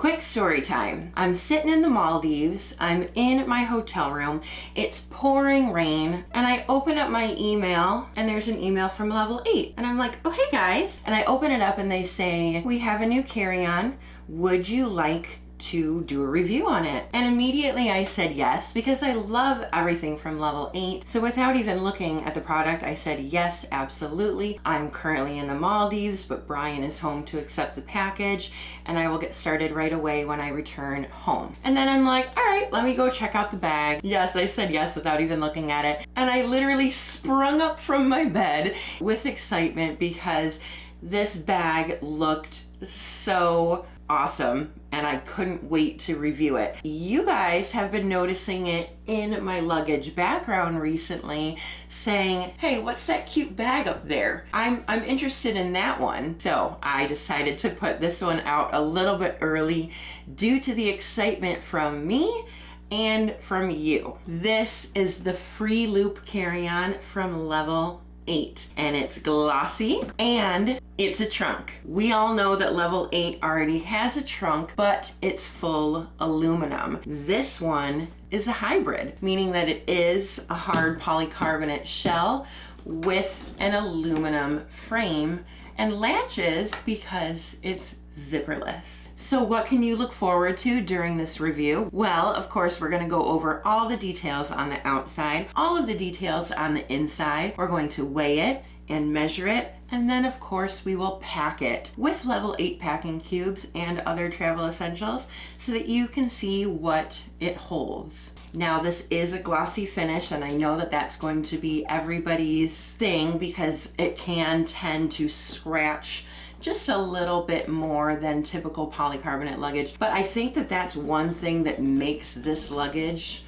Quick story time. I'm sitting in the Maldives. I'm in my hotel room. It's pouring rain and I open up my email and there's an email from Level8 and I'm like, oh, hey guys. And I open it up and they say, we have a new carry-on. Would you like to do a review on it? And immediately I said yes, because I love everything from Level8. So without even looking at the product, I said yes, absolutely. I'm currently in the Maldives, but Brian is home to accept the package and I will get started right away when I return home. And then I'm like, all right, let me go check out the bag. Yes, I said yes without even looking at it. And I literally sprung up from my bed with excitement because this bag looked so awesome and I couldn't wait to review it. You guys have been noticing it in my luggage background recently, saying, hey, what's that cute bag up there? I'm interested in that one. So I decided to put this one out a little bit early due to the excitement from me and from you. This is the Freeloop carry-on from Level8 and it's glossy and it's a trunk. We all know that Level8 already has a trunk, but it's full aluminum. This one is a hybrid, meaning that it is a hard polycarbonate shell with an aluminum frame and latches because it's zipperless. So what can you look forward to during this review? Well, of course, we're going to go over all the details on the outside, all of the details on the inside. We're going to weigh it and measure it. And then of course we will pack it with Level8 packing cubes and other travel essentials so that you can see what it holds. Now this is a glossy finish and I know that that's going to be everybody's thing because it can tend to scratch just a little bit more than typical polycarbonate luggage. But I think that that's one thing that makes this luggage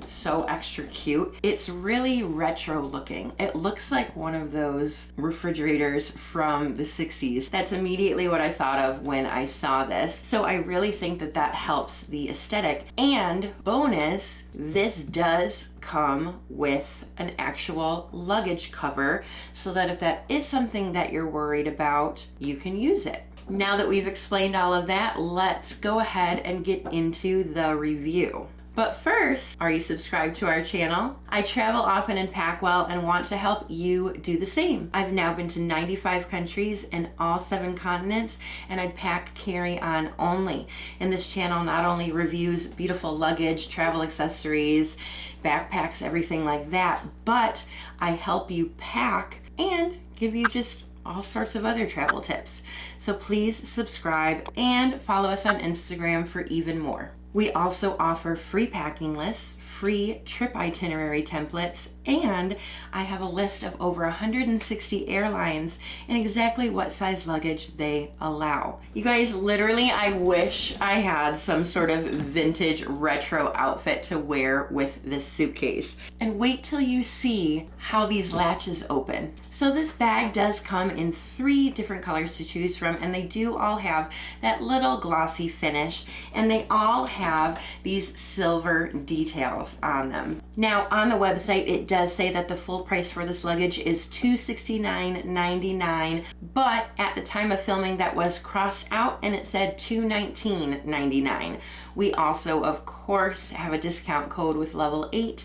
so extra cute. It's really retro looking. It looks like one of those refrigerators from the 60s. That's immediately what I thought of when I saw this. So I really think that that helps the aesthetic. And bonus, this does come with an actual luggage cover so that if that is something that you're worried about, you can use it. Now that we've explained all of that, let's go ahead and get into the review. But first, are you subscribed to our channel? I travel often and pack well and want to help you do the same. I've now been to 95 countries in all 7 continents and I pack carry-on only. And this channel not only reviews beautiful luggage, travel accessories, backpacks, everything like that, but I help you pack and give you just all sorts of other travel tips. So please subscribe and follow us on Instagram for even more. We also offer free packing lists, free trip itinerary templates, and I have a list of over 160 airlines and exactly what size luggage they allow. You guys, literally, I wish I had some sort of vintage retro outfit to wear with this suitcase. And wait till you see how these latches open. So this bag does come in 3 different colors to choose from, and they do all have that little glossy finish, and they all have these silver details on them. Now on the website it does say that the full price for this luggage is $269.99, but at the time of filming that was crossed out and it said $219.99. We also of course have a discount code with Level8.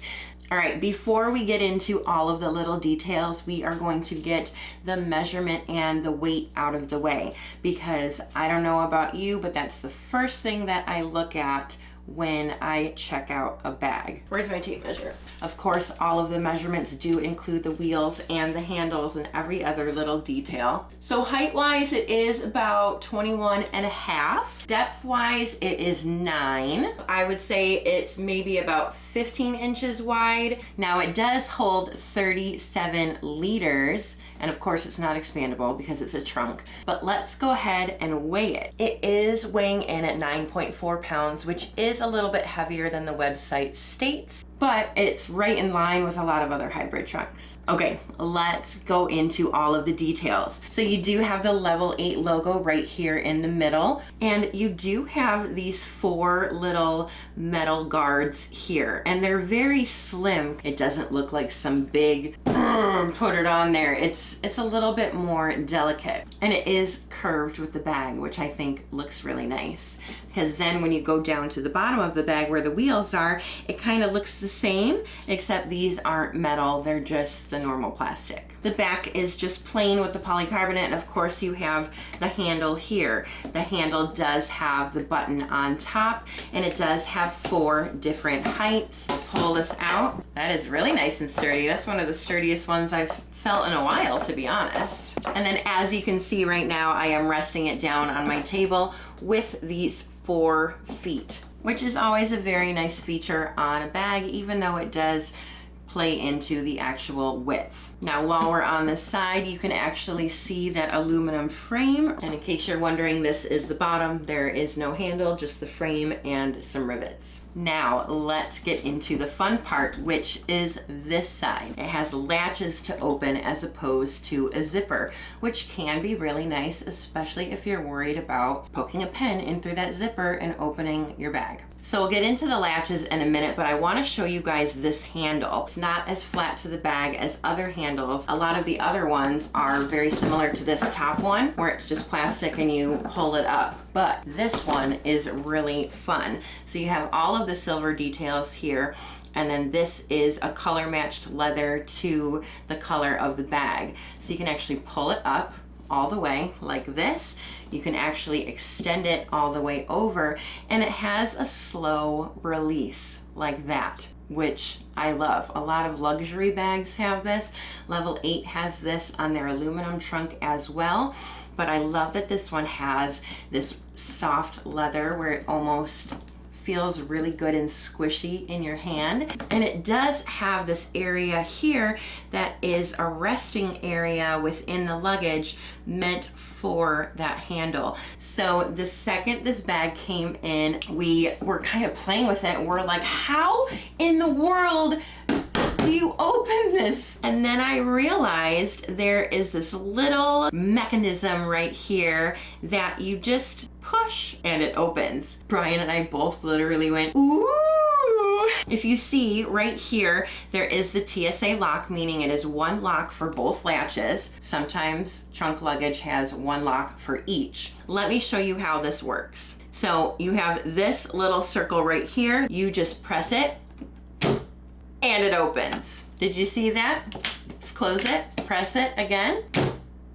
All right, before we get into all of the little details, we are going to get the measurement and the weight out of the way, because I don't know about you, but that's the first thing that I look at when I check out a bag. Where's my tape measure? Of course, all of the measurements do include the wheels and the handles and every other little detail. So height-wise, it is about 21.5. Depth-wise, it is 9. I would say it's maybe about 15 inches wide. Now, it does hold 37 liters. And of course it's not expandable because it's a trunk, but let's go ahead and weigh it. It is weighing in at 9.4 pounds, which is a little bit heavier than the website states, but it's right in line with a lot of other hybrid trunks. Okay, let's go into all of the details. So you do have the Level8 logo right here in the middle, and you do have these 4 little metal guards here, and they're very slim. It doesn't look like some big put it on there. It's a little bit more delicate, and it is curved with the bag, which I think looks really nice, because then when you go down to the bottom of the bag where the wheels are, it kind of looks the same, except these aren't metal, they're just the normal plastic. The back is just plain with the polycarbonate, and of course you have the handle here. The handle does have the button on top, and it does have 4 different heights. I'll pull this out. That is really nice and sturdy. That's one of the sturdiest ones I've felt in a while, to be honest. And then as you can see right now, I am resting it down on my table with these 4 feet, which is always a very nice feature on a bag, even though it does play into the actual width. Now, while we're on this side, you can actually see that aluminum frame. And in case you're wondering, this is the bottom. There is no handle, just the frame and some rivets. Now, let's get into the fun part, which is this side. It has latches to open as opposed to a zipper, which can be really nice, especially if you're worried about poking a pen in through that zipper and opening your bag. So we'll get into the latches in a minute, but I want to show you guys this handle. It's not as flat to the bag as other handles. A lot of the other ones are very similar to this top one, where it's just plastic and you pull it up. But this one is really fun. So you have all of the silver details here, and then this is a color matched leather to the color of the bag. So you can actually pull it up all the way like this. You can actually extend it all the way over, and it has a slow release like that, which I love. A lot of luxury bags have this. Level 8 has this on their aluminum trunk as well, but I love that this one has this soft leather where it almost feels really good and squishy in your hand. And it does have this area here that is a resting area within the luggage meant for that handle. So the second this bag came in, we were kind of playing with it. We're like, how in the world do you open this? And then I realized there is this little mechanism right here that you just push and it opens. Brian and I both literally went, ooh. If you see right here, there is the TSA lock, meaning it is one lock for both latches. Sometimes trunk luggage has one lock for each. Let me show you how this works. So you have this little circle right here. You just press it and it opens. Did you see that? Let's close it, press it again.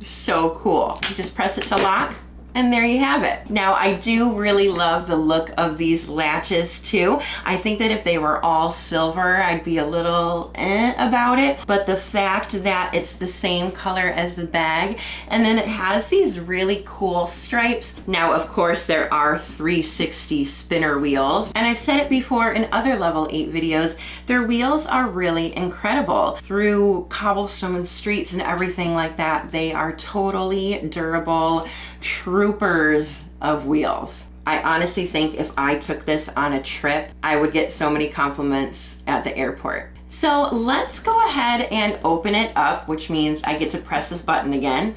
So cool. You just press it to lock, and there you have it. Now, I do really love the look of these latches too. I think that if they were all silver, I'd be a little about it, but the fact that it's the same color as the bag, and then it has these really cool stripes. Now, of course, there are 360 spinner wheels, and I've said it before in other Level 8 videos, their wheels are really incredible. Through cobblestone streets and everything like that, they are totally durable, troopers of wheels. I honestly think if I took this on a trip, I would get so many compliments at the airport. So let's go ahead and open it up, which means I get to press this button again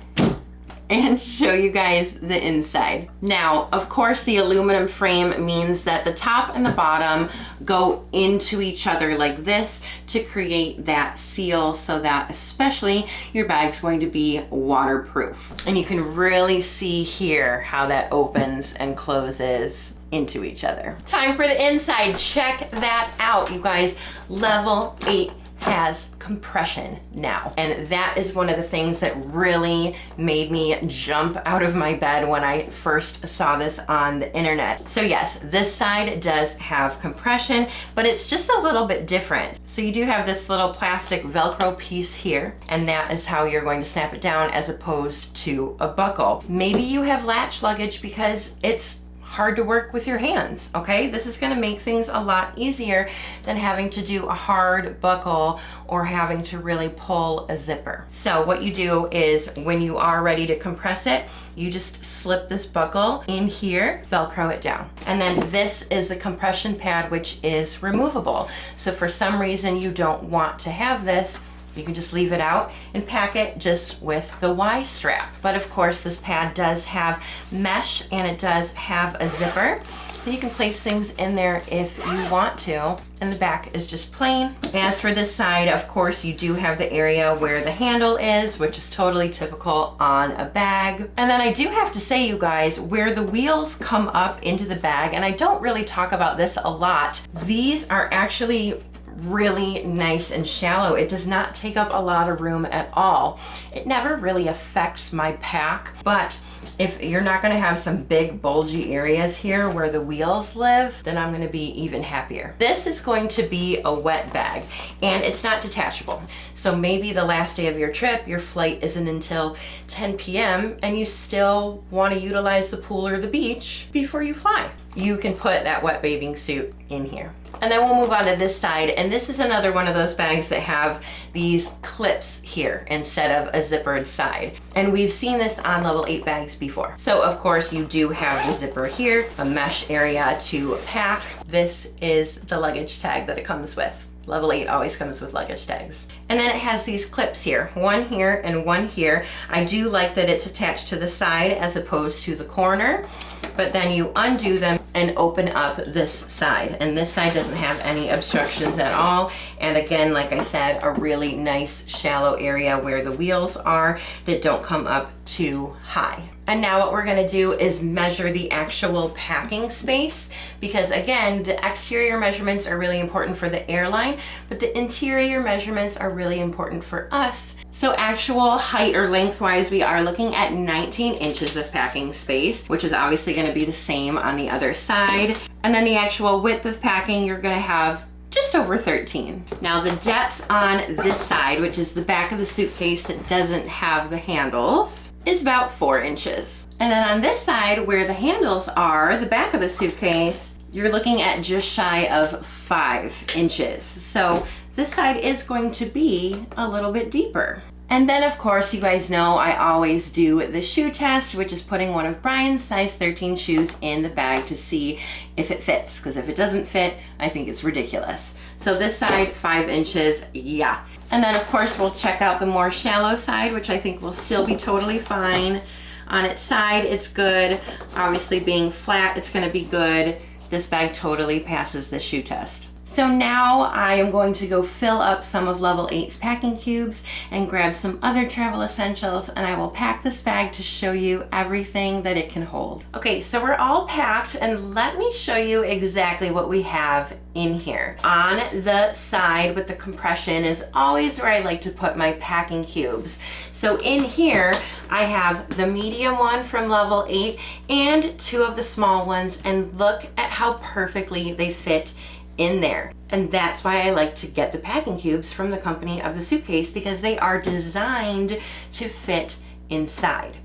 and show you guys the inside. Now, of course, the aluminum frame means that the top and the bottom go into each other like this to create that seal, so that especially your bag's going to be waterproof. And you can really see here how that opens and closes into each other. Time for the inside. Check that out, you guys. Level 8 has compression now, and that is one of the things that really made me jump out of my bed when I first saw this on the internet. So yes, this side does have compression, but it's just a little bit different. So you do have this little plastic Velcro piece here, and that is how you're going to snap it down as opposed to a buckle. Maybe you have latch luggage because it's hard to work with your hands, okay? This is gonna make things a lot easier than having to do a hard buckle or having to really pull a zipper. So what you do is when you are ready to compress it, you just slip this buckle in here, Velcro it down. And then this is the compression pad, which is removable. So for some reason you don't want to have this, you can just leave it out and pack it just with the Y strap. But of course, this pad does have mesh and it does have a zipper. You can place things in there if you want to, and the back is just plain. As for this side, of course, you do have the area where the handle is, which is totally typical on a bag. And then I do have to say, you guys, where the wheels come up into the bag, and I don't really talk about this a lot, these are actually really nice and shallow. It does not take up a lot of room at all. It never really affects my pack, but if you're not going to have some big bulgy areas here where the wheels live, then I'm going to be even happier. This is going to be a wet bag, and it's not detachable. So maybe the last day of your trip, your flight isn't until 10 p.m. and you still want to utilize the pool or the beach before you fly. You can put that wet bathing suit in here. And then we'll move on to this side, and this is another one of those bags that have these clips here instead of a zippered side. And we've seen this on Level 8 bags before. So of course you do have the zipper here, a mesh area to pack. This is the luggage tag that it comes with. Level 8 always comes with luggage tags. And then it has these clips here, one here and one here. I do like that it's attached to the side as opposed to the corner, but then you undo them and open up this side. And this side doesn't have any obstructions at all. And again, like I said, a really nice shallow area where the wheels are that don't come up too high. And now what we're gonna do is measure the actual packing space, because again, the exterior measurements are really important for the airline, but the interior measurements are really important for us. So actual height or lengthwise, we are looking at 19 inches of packing space, which is obviously gonna be the same on the other side. And then the actual width of packing, you're gonna have just over 13. Now the depth on this side, which is the back of the suitcase that doesn't have the handles, is about 4 inches. And then on this side where the handles are, the back of the suitcase, you're looking at just shy of 5 inches. So this side is going to be a little bit deeper. And then of course, you guys know I always do the shoe test, which is putting one of Brian's size 13 shoes in the bag to see if it fits. Because if it doesn't fit, I think it's ridiculous. So this side, 5 inches, yeah. And then of course, we'll check out the more shallow side, which I think will still be totally fine. On its side, it's good. Obviously being flat, it's gonna be good. This bag totally passes the shoe test. So now I am going to go fill up some of Level 8's packing cubes and grab some other travel essentials, and I will pack this bag to show you everything that it can hold. Okay, so we're all packed, and let me show you exactly what we have in here. On the side with the compression is always where I like to put my packing cubes. So in here, I have the medium one from Level 8 and 2 of the small ones, and look at how perfectly they fit in there. And that's why I like to get the packing cubes from the company of the suitcase, because they are designed to fit inside.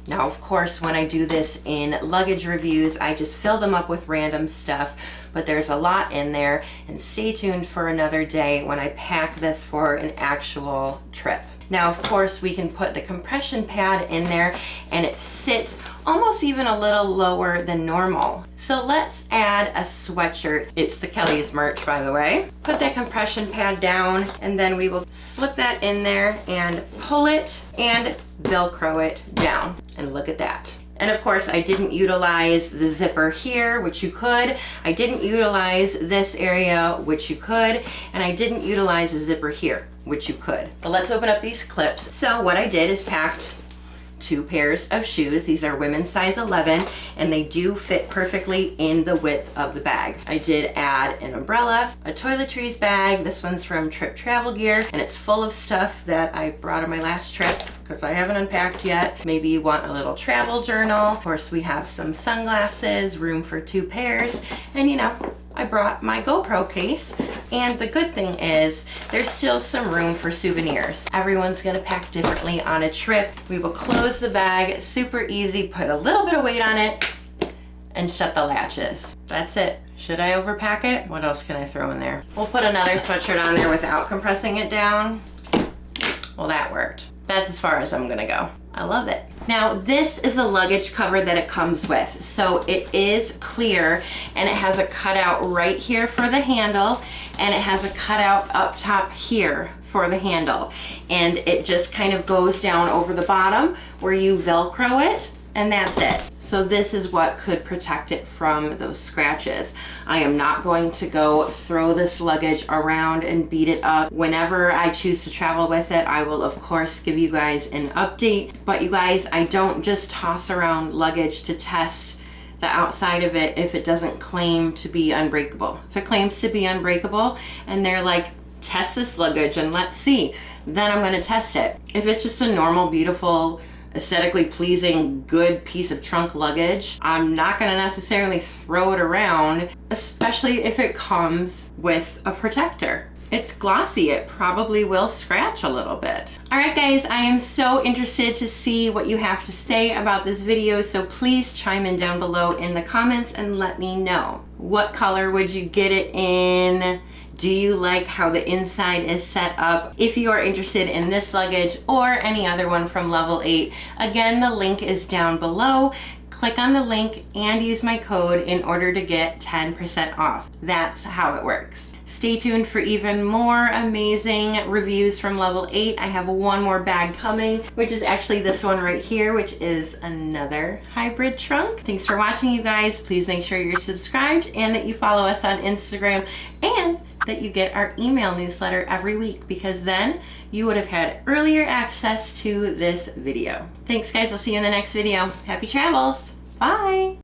Now, of course, when I do this in luggage reviews, I just fill them up with random stuff, but there's a lot in there, and stay tuned for another day when I pack this for an actual trip. Now, of course, we can put the compression pad in there, and it sits almost even a little lower than normal. So let's add a sweatshirt. It's the Kelly's merch, by the way. Put that compression pad down, and then we will slip that in there and pull it and Velcro it down. And look at that. And of course, I didn't utilize the zipper here, which you could. I didn't utilize this area, which you could. And I didn't utilize a zipper here, which you could. But let's open up these clips. So what I did is packed 2 pairs of shoes. These are women's size 11, and they do fit perfectly in the width of the bag. I did add an umbrella, a toiletries bag. This one's from Trip Travel Gear, and it's full of stuff that I brought on my last trip because I haven't unpacked yet. Maybe you want a little travel journal. Of course, we have some sunglasses, room for 2 pairs, and you know, I brought my GoPro case, and the good thing is there's still some room for souvenirs. Everyone's gonna pack differently on a trip. We will close the bag, super easy, put a little bit of weight on it, and shut the latches. That's it. Should I overpack it? What else can I throw in there? We'll put another sweatshirt on there without compressing it down. Well, that worked. That's as far as I'm gonna go. I love it. Now, this is the luggage cover that it comes with. So it is clear, and it has a cutout right here for the handle, and it has a cutout up top here for the handle. And it just kind of goes down over the bottom where you Velcro it, and that's it. So this is what could protect it from those scratches. I am not going to go throw this luggage around and beat it up. Whenever I choose to travel with it, I will of course give you guys an update. But you guys, I don't just toss around luggage to test the outside of it if it doesn't claim to be unbreakable. If it claims to be unbreakable and they're like, test this luggage and let's see, then I'm going to test it. If it's just a normal, beautiful, aesthetically pleasing, good piece of trunk luggage, I'm not going to necessarily throw it around, especially if it comes with a protector. It's glossy, it probably will scratch a little bit. All right guys, I am so interested to see what you have to say about this video, so please chime in down below in the comments and let me know. What color would you get it in? Do you like how the inside is set up? If you are interested in this luggage or any other one from Level 8, again, the link is down below. Click on the link and use my code in order to get 10% off. That's how it works. Stay tuned for even more amazing reviews from Level 8. I have one more bag coming, which is actually this one right here, which is another hybrid trunk. Thanks for watching, you guys. Please make sure you're subscribed and that you follow us on Instagram and that you get our email newsletter every week, because then you would have had earlier access to this video. Thanks guys, I'll see you in the next video. Happy travels. Bye.